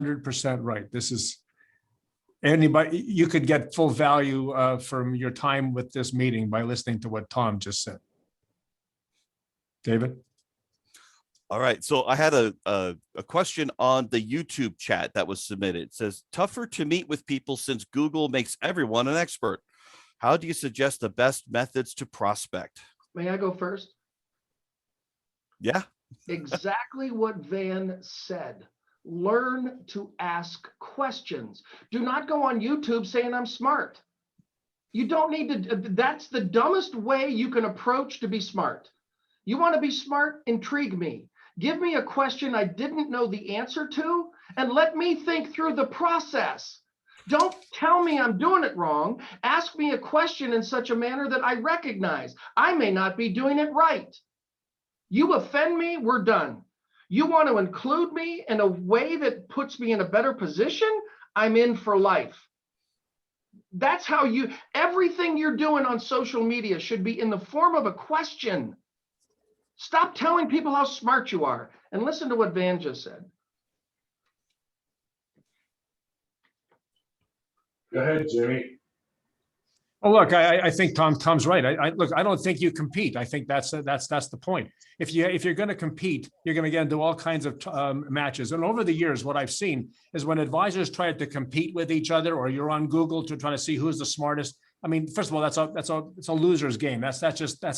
100% right. This is anybody, you could get full value from your time with this meeting by listening to what Tom just said. David? All right. So I had a question on the YouTube chat that was submitted. It says, tougher to meet with people since Google makes everyone an expert. How do you suggest the best methods to prospect? May I go first? Yeah. Exactly what Van said. Learn to ask questions. Do not go on YouTube saying I'm smart. You don't need to, that's the dumbest way you can approach to be smart. You want to be smart? Intrigue me. Give me a question I didn't know the answer to, and let me think through the process. Don't tell me I'm doing it wrong. Ask me a question in such a manner that I recognize I may not be doing it right. You offend me, we're done. You want to include me in a way that puts me in a better position, I'm in for life. That's how everything you're doing on social media should be in the form of a question. Stop telling people how smart you are and listen to what Van just said. Go ahead, Jimmy. Oh, look, I think Tom's right. Look, I don't think you compete. I think that's the point. If you're going to compete, you're going to get into all kinds of matches. And over the years, what I've seen is when advisors try to compete with each other, or you're on Google to try to see who's the smartest. I mean, first of all, it's a loser's game. That's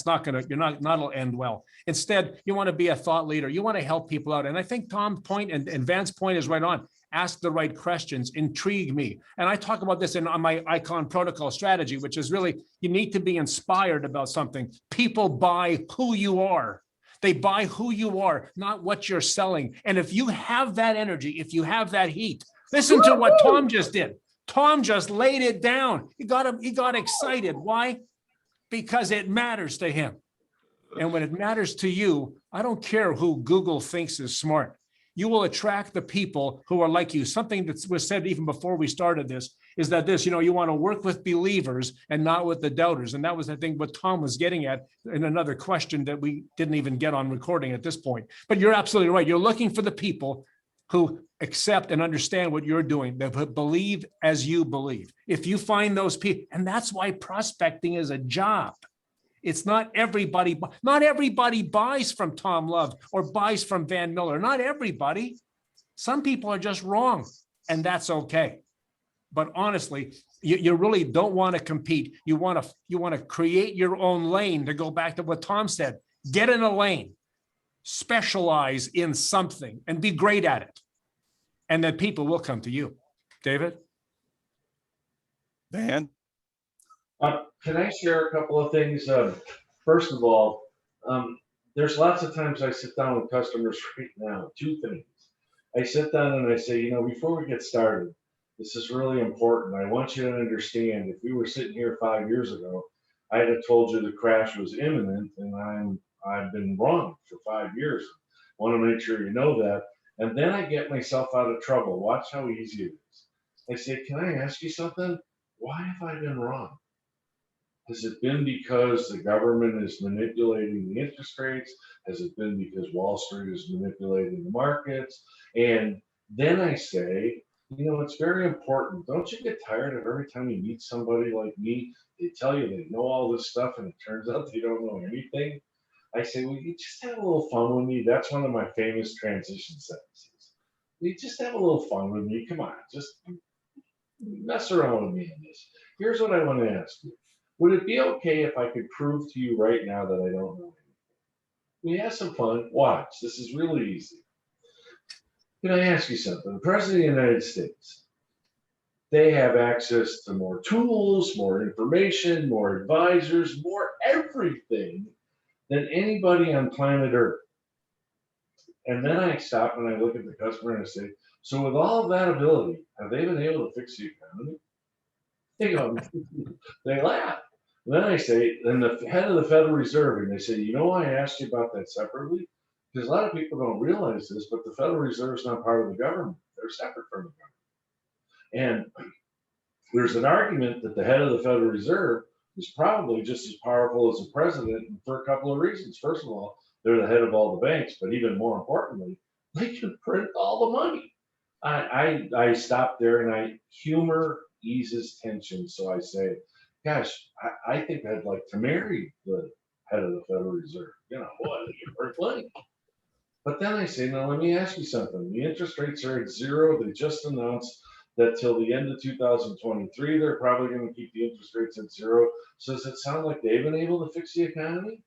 not going to, you're not will end well. Instead, you want to be a thought leader. You want to help people out. And I think Tom's point and Van's point is right on. Ask the right questions, intrigue me. And I talk about this on my icon protocol strategy, which is really, you need to be inspired about something. People buy who you are. They buy who you are, not what you're selling. And if you have that energy, if you have that heat, listen to what Tom just did. Tom just laid it down. He got excited. Why? Because it matters to him. And when it matters to you, I don't care who Google thinks is smart. You will attract the people who are like you. Something that was said even before we started this is that you want to work with believers and not with the doubters. And that was, I think, what Tom was getting at in another question that we didn't even get on recording at this point. But you're absolutely right. You're looking for the people who accept and understand what you're doing, that believe as you believe. If you find those people, and that's why prospecting is a job. It's not everybody buys from Tom Love or buys from Van Mueller. Not everybody. Some people are just wrong, and that's okay. But honestly, you really don't want to compete. You want to create your own lane. To go back to what Tom said, get in a lane, specialize in something, and be great at it. And then people will come to you. David? Van? Can I share a couple of things? First of all, there's lots of times I sit down with customers right now. Two things. I sit down and I say, before we get started, this is really important. I want you to understand, if we were sitting here 5 years ago, I'd have told you the crash was imminent, and I've been wrong for 5 years. I want to make sure you know that. And then I get myself out of trouble. Watch how easy it is. I say, can I ask you something? Why have I been wrong? Has it been because the government is manipulating the interest rates? Has it been because Wall Street is manipulating the markets? And then I say, it's very important. Don't you get tired of every time you meet somebody like me, they tell you they know all this stuff and it turns out they don't know anything? I say, well, you just have a little fun with me. That's one of my famous transition sentences. You just have a little fun with me. Come on, just mess around with me in this. Here's what I want to ask you. Would it be okay if I could prove to you right now that I don't know anything? We have some fun. Watch. This is really easy. Can I ask you something? The President of the United States, they have access to more tools, more information, more advisors, more everything than anybody on planet Earth. And then I stop and I look at the customer and I say, so with all of that ability, have they been able to fix the economy? They go, they laugh. And then I say, then the head of the Federal Reserve, and they say, I asked you about that separately? Because a lot of people don't realize this, but the Federal Reserve is not part of the government. They're separate from the government. And there's an argument that the head of the Federal Reserve is probably just as powerful as the president for a couple of reasons. First of all, they're the head of all the banks, but even more importantly, they can print all the money. I stop there and humor eases tension. So I say, gosh, I think I'd like to marry the head of the Federal Reserve. You know, what, you're worth money. But then I say, now let me ask you something. The interest rates are at 0. They just announced that till the end of 2023, they're probably going to keep the interest rates at 0. So does it sound like they've been able to fix the economy?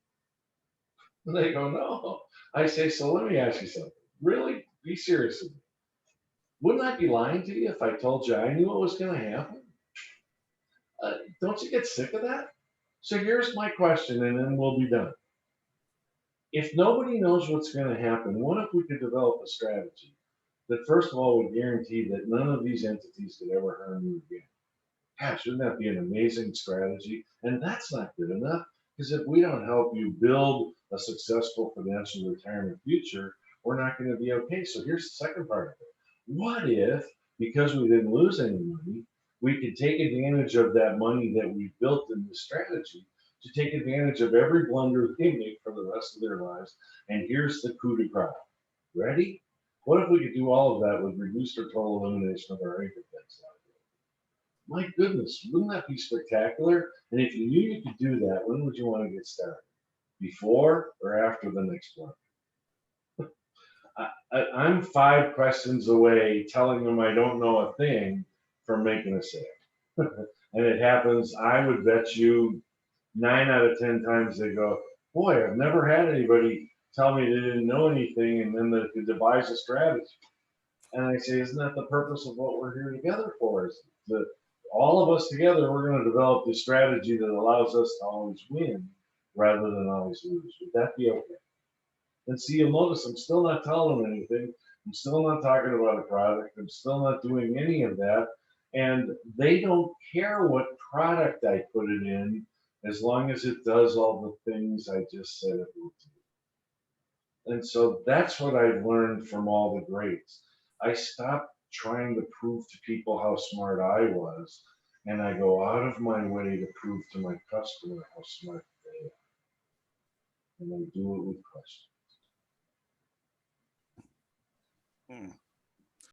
And they go, no. I say, so let me ask you something. Really? Be serious with me. Wouldn't I be lying to you if I told you I knew what was going to happen? Don't you get sick of that? So here's my question, and then we'll be done. If nobody knows what's going to happen, what if we could develop a strategy that, first of all, would guarantee that none of these entities could ever harm you again? Gosh, wouldn't that be an amazing strategy? And that's not good enough, because if we don't help you build a successful financial retirement future, we're not going to be okay. So here's the second part of it. What if, because we didn't lose any money, we could take advantage of that money that we built in this strategy to take advantage of every blunder they make for the rest of their lives? And here's the coup de grace. Ready? What if we could do all of that with reduced or total elimination of our income tax liability? My goodness, wouldn't that be spectacular? And if you knew you could do that, when would you want to get started? Before or after the next one? I'm 5 questions away telling them I don't know a thing from making a sale. And it happens, I would bet you 9 out of 10 times they go, boy, I've never had anybody tell me they didn't know anything and then they could devise a strategy. And I say, isn't that the purpose of what we're here together for? Is that all of us together, we're going to develop this strategy that allows us to always win rather than always lose. Would that be okay? And see, you'll notice I'm still not telling them anything. I'm still not talking about a product. I'm still not doing any of that. And they don't care what product I put it in as long as it does all the things I just said it will do. And so that's what I've learned from all the greats. I stopped trying to prove to people how smart I was, and I go out of my way to prove to my customer how smart they are. And I do it with questions.